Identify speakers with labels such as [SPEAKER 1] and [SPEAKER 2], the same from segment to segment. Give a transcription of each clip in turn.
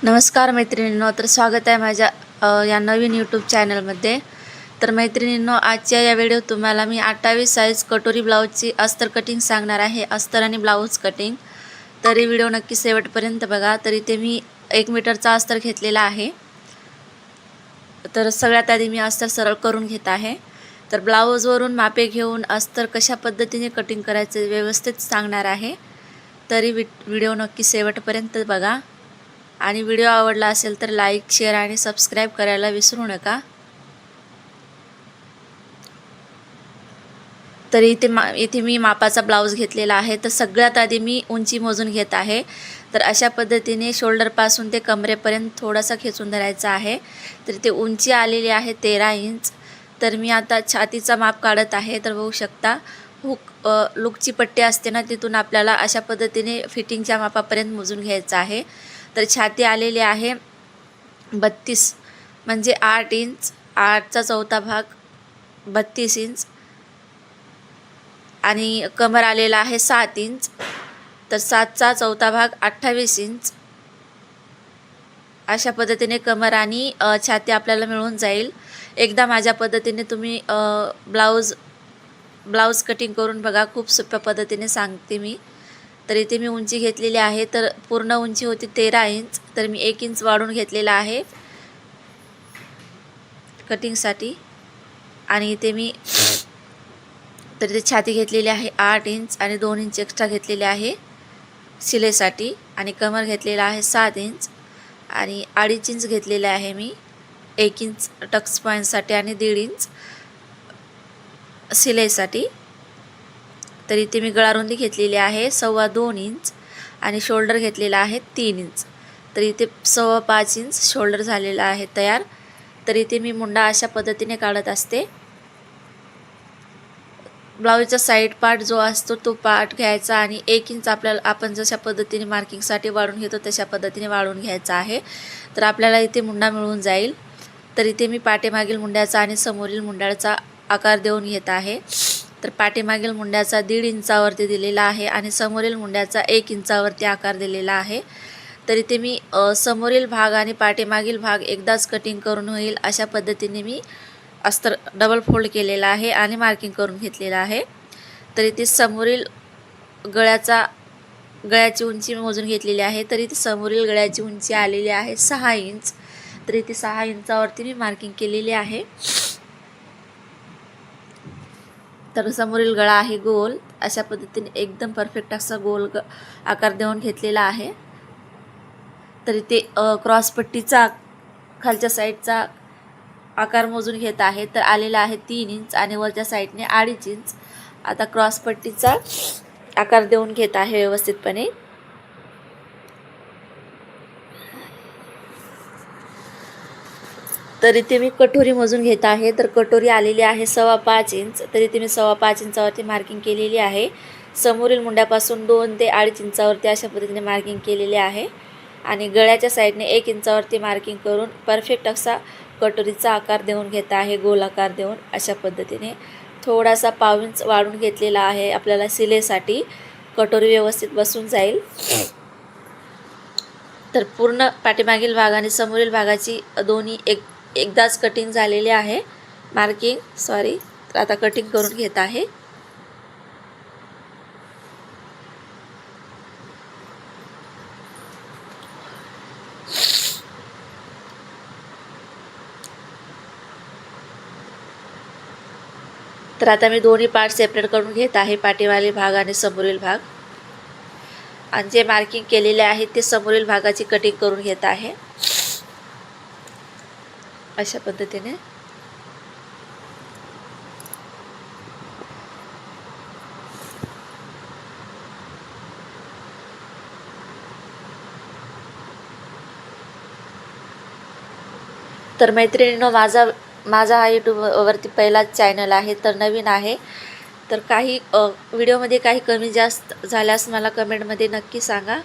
[SPEAKER 1] नमस्कार मैत्रिणींनो, तर स्वागत आहे माझ्या या नवीन यूट्यूब चॅनलमध्ये। तर मैत्रिणींनो, आजच्या या व्हिडिओ तुम्हाला मी 28 साईज कटोरी ब्लाऊजची अस्तर कटिंग सांगणार आहे। अस्तर आणि ब्लाऊज कटिंग, तरी व्हिडिओ नक्की शेवटपर्यंत बघा। तरी ते मी 1 मीटरचा अस्तर घेतलेला आहे। तर सगळ्यात आधी मी अस्तर सरळ करून घेत आहे। तर ब्लाऊजवरून मापे घेऊन अस्तर कशा पद्धतीने कटिंग करायचे व्यवस्थित सांगणार आहे। तरी व्हिडिओ नक्की शेवटपर्यंत बघा आणि व्हिडिओ आवडला असेल तर लाईक, शेअर आणि सबस्क्राइब करायला विसरू नका। तर इथे मी मापाचा ब्लाऊज घेतलेला आहे। तर सगळ्यात आधी मी उंची मोजून घेत आहे। तर अशा पद्धतीने शोल्डर पासून ते कमरेपर्यंत थोडासा खेचून धरायचा आहे। तर ते उंची आलेली आहे 13 इंच। तर मी आता छातीचा माप काढत आहे। तर बघू शकता लुकची पट्टी असते ना, तिथून आपल्याला अशा पद्धतीने फिटिंगच्या मापापर्यंत मोजून घ्यायचं आहे। तर छाती आलेली आहे 32 म्हणजे 8 इंच, 8चा चौथा भाग 32 इंच आणि कमर आलेला आहे 7 इंच। तर 7चा चौथा भाग 28 इंच। अशा पद्धतीने कमर आणि छाती आपल्याला मिळून जाईल। एकदा माझ्या पद्धतीने तुम्ही ब्लाऊज कटिंग करून बघा, खूप सोप्या पद्धतीने सांगते मी। तर इथे मी उंची घेतलेली आहे। तर पूर्ण उंची होती 13 इंच। तर मी 1 इंच वाढवून घेतलेला आहे कटिंगसाठी। आणि इथे मी तर इथे छाती घेतलेली आहे 8 इंच आणि 2 इंच एक्स्ट्रा घेतलेले आहे शिलाईसाठी। आणि कमर घेतलेला आहे 7 इंच आणि 2.5 इंच घेतलेले आहे मी 1 इंच टक्स पॉईंटसाठी आणि 1.5 इंच शिलाईसाठी। तर इथे मी गळारुंदी घेतलेली आहे 2.25 इंच आणि शोल्डर घेतलेला आहे 3 इंच। तर इथे 5.25 इंच शोल्डर झालेला आहे तयार। तर इथे मी मुंडा अशा पद्धतीने काढत असते। ब्लाऊजचा साईड पार्ट जो असतो तो पार्ट घ्यायचा आणि 1 इंच आपण जशा पद्धतीने मार्किंगसाठी वाढून घेतो तशा पद्धतीने वाढून घ्यायचा आहे। तर आपल्याला इथे मुंडा मिळून जाईल। तर इथे मी पाठीमागील मुंड्याचा आणि समोरील मुंड्याचा आकार देऊन घेत आहे। तर पाठीमागील मुंड्याचा 1.5 इंचावरती दिलेला आहे आणि समोरील मुंड्याचा 1 इंचावरती आकार दिलेला आहे। तर इथे मी समोरील भाग आणि पाठीमागील भाग एकदाच कटिंग करून होईल अशा पद्धतीने मी अस्तर डबल फोल्ड केलेला आहे आणि मार्किंग करून घेतलेला आहे। तर इथे समोरील गळ्याची उंची मोजून घेतलेली आहे। तर इथे समोरील गळ्याची उंची आलेली आहे 6 इंच। तर इथे 6 इंचावरती मी मार्किंग केलेली आहे। तर समोरील गळा आहे गोल, अशा पद्धतीने एकदम परफेक्ट असा गोल आकार देऊन घेतलेला आहे। तर इथे क्रॉस पट्टीचा खालच्या साईडचा आकार मोजून घेत आहे। तर आलेला आहे 3 इंच आणि वरच्या साईडने 2.5 इंच। आता क्रॉस पट्टीचा आकार देऊन घेत आहे व्यवस्थितपणे। तर इथे मी कटोरी मोजून घेत आहे। तर कटोरी आलेली आहे 5.25 इंच। तर इथे मी 5.25 इंचावरती मार्किंग केलेली आहे। समोरील मुंड्यापासून 2 ते 2.5 इंचावरती अशा पद्धतीने मार्किंग केलेले आहे आणि गळ्याच्या साईडने 1 इंचावरती मार्किंग करून परफेक्ट असा कटोरीचा आकार देऊन घेत आहे, गोल आकार देऊन अशा पद्धतीने। थोडासा 1.5 इंच वाढून घेतलेला आहे आपल्याला शिलाईसाठी, कटोरी व्यवस्थित बसून जाईल। तर पूर्ण पाठीमागील भाग आणि समोरील भागाची दोन्ही एकदाच कटिंग झालेली आहे तर आता कटिंग करून घेत आहे। तर आता मी दोन्ही पार्ट सेपरेट करून घेत आहे, पाठीमागील भाग आणि समोरील भाग। आणि जे मार्किंग केलेले आहे ते समोरील भागाची कटिंग करून घेत आहे अशा पद्धतीने। तर मैत्रिणींनो, माझा हा यूट्यूबवरती पहिलाच चॅनल आहे, तर नवीन आहे। तर काही व्हिडिओमध्ये काही कमी जास्त झाल्यास मला कमेंटमध्ये नक्की सांगा।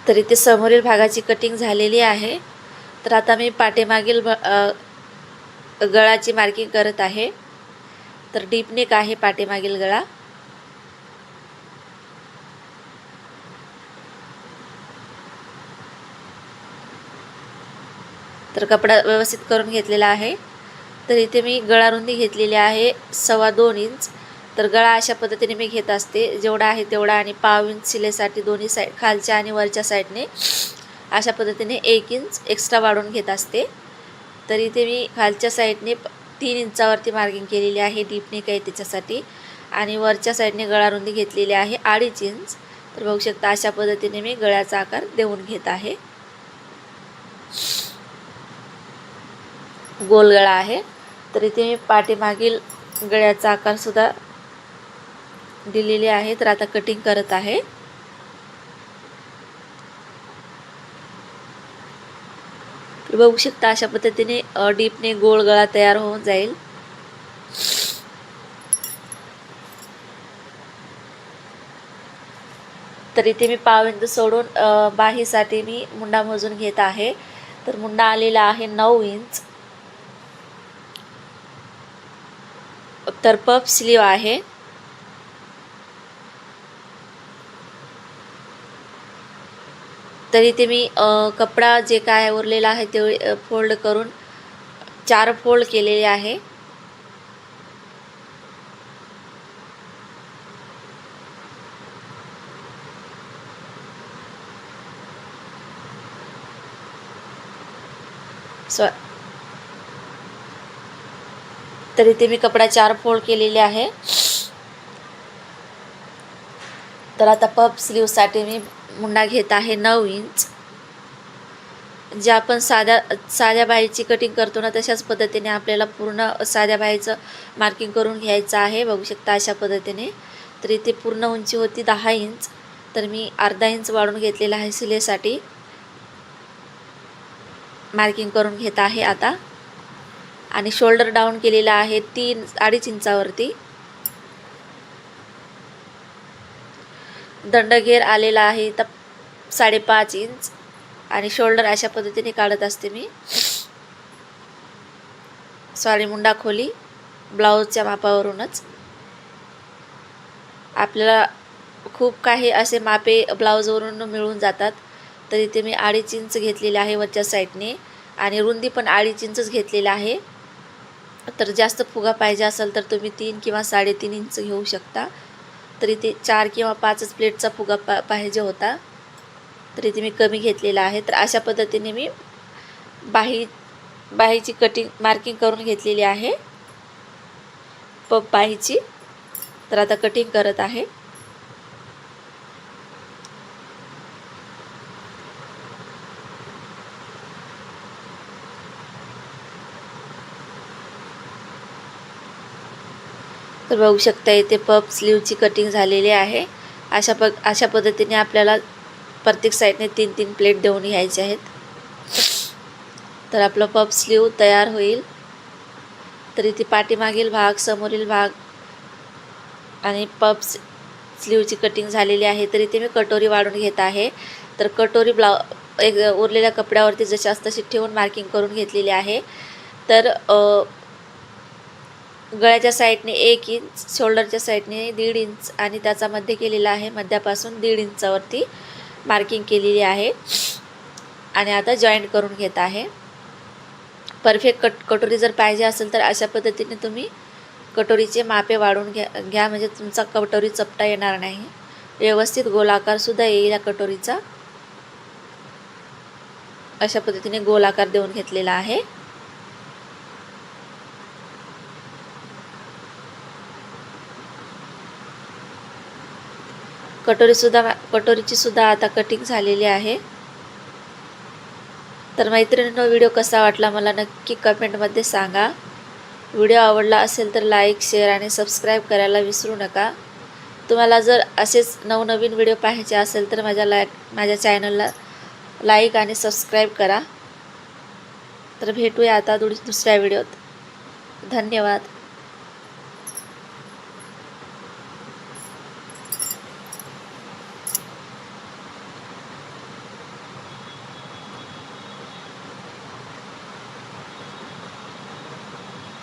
[SPEAKER 1] तर इथे समोरील भागाची कटिंग झालेली आहे। तर आता मी पाठीमागील गळाची मार्किंग करत आहे. तर डीप नेक आहे पाठीमागील गळा. तर कपडा व्यवस्थित करून घेतलेला आहे. तर इथे मी गळा रुंदी घेतलेली आहे 2.25 इंच. तर गळा अशा पद्धतीने मी घेत असते, जेवढा आहे तेवढा, आणि पाव इंच शिलेसाठी दोन्ही साईड, खालच्या आणि वरच्या साईडने अशा पद्धतीने 1 इंच एक्स्ट्रा वाढवून घेत असते. तर इथे मी खालच्या साईडने 3 इंचावरती मार्किंग केलेली आहे, डीप नेक आहे त्याच्यासाठी, आणि वरच्या साईडने गळा रुंदी घेतलेली आहे 2.5 इंच. तर बघू शकता अशा पद्धतीने मी गळ्याचा आकार देऊन घेत आहे. गोल गळा आहे. तर इथे मी पाठीमागील गळ्याचा आकार सुद्धा दिलेले आहे. तर आता कटिंग करत आहे. बघू शकता अशा पद्धतीने डीपने गोल गळा तयार होऊन जाईल. तर इथे मी पाव इंच सोडून बाहीसाठी मी मुंडा मोजून घेत आहे. तर मुंडा आलेला आहे 9 इंच. तर पफ स्लीव आहे. तर इथे मी कपडा जे काय उरलेला आहे ते फोल्ड करून 4 फोल्ड केलेले आहे. तर इथे मी कपडा 4 फोल्ड केलेले आहे. तर आता पफ स्लीवसाठी मी मुंडा घेत आहे 9 इंच. जे आपण साध्या बाहीची कटिंग करतो ना, तशाच पद्धतीने आपल्याला पूर्ण साध्या बाहीचं मार्किंग करून घ्यायचं आहे. बघू शकता अशा पद्धतीने. तर इथे पूर्ण उंची होती 10 इंच. तर मी अर्धा इंच वाढून घेतलेला आहे शिलेसाठी. मार्किंग करून घेत आहे आता. आणि शोल्डर डाऊन केलेला आहे 2.5 इंचावरती. दंडघेर आलेला आहे तर 5.5 इंच. आणि शोल्डर अशा पद्धतीने काढत असते मी. सॉरी, मुंडा खोली ब्लाऊजच्या मापावरूनच. आपल्याला खूप काही असे मापे ब्लाऊजवरून मिळून जातात. तर इथे मी 2.5 इंच घेतलेले आहे वरच्या साईडने, आणि रुंदी पण 2.5 इंचच घेतलेला आहे. तर जास्त फुगा पाहिजे असेल तर तुम्ही 3 किंवा 3.5 इंच घेऊ शकता. तर इथे 4 किंवा 5च प्लेटचा फुगा पाहिजे होता. तर इथे मी कमी घेतलेला आहे. तर अशा पद्धतीने मी बाहीची कटिंग मार्किंग करून घेतलेली आहे, पफ बाहीची. तर आता कटिंग करत आहे. तर बघू शकता इथे पफ स्लीवची कटिंग झालेली आहे. अशा पद्धतीने आपल्याला प्रत्येक साईडने 3-3 प्लेट देऊन घ्यायचे आहेत. तर आपलं पफ स्लीव तयार होईल. तर इथे पाठीमागील भाग, समोरील भाग आणि पफ स्लीवची कटिंग झालेली आहे. तर इथे मी कटोरी वाढून घेत आहे. तर कटोरी एक उरलेल्या कपड्यावरती जशी तशी ठेवून मार्किंग करून घेतलेली आहे. तर गळ्याच्या साईडने 1 इंच, शोल्डरच्या साईडने 1.5 इंच, आणि त्याचा मध्य केलेला आहे. मध्यापासून 1.5 इंचावरती मार्किंग केलेली आहे. आणि आता जॉईंट करून घेत आहे. परफेक्ट कटोरी जर पाहिजे असेल तर अशा पद्धतीने तुम्ही कटोरीचे मापे वाढून घ्या, म्हणजे तुमचा कटोरी चपटा येणार नाही. व्यवस्थित गोलाकारसुद्धा येईल या कटोरीचा. अशा पद्धतीने गोलाकार देऊन घेतलेला आहे. कटोरीची सुद्धा आता कटिंग झालेली आहे. तर मैत्रिणींनो, व्हिडिओ कसा वाटला मला नक्की कमेंटमध्ये सांगा. व्हिडिओ आवडला असेल तर लाईक, शेअर आणि सबस्क्राईब करायला विसरू नका. तुम्हाला जर असेच नवनवीन व्हिडिओ पाहायचे असेल तर माझ्या चॅनलला लाईक आणि सबस्क्राईब करा. तर भेटूया आता दुसऱ्या व्हिडिओत. धन्यवाद.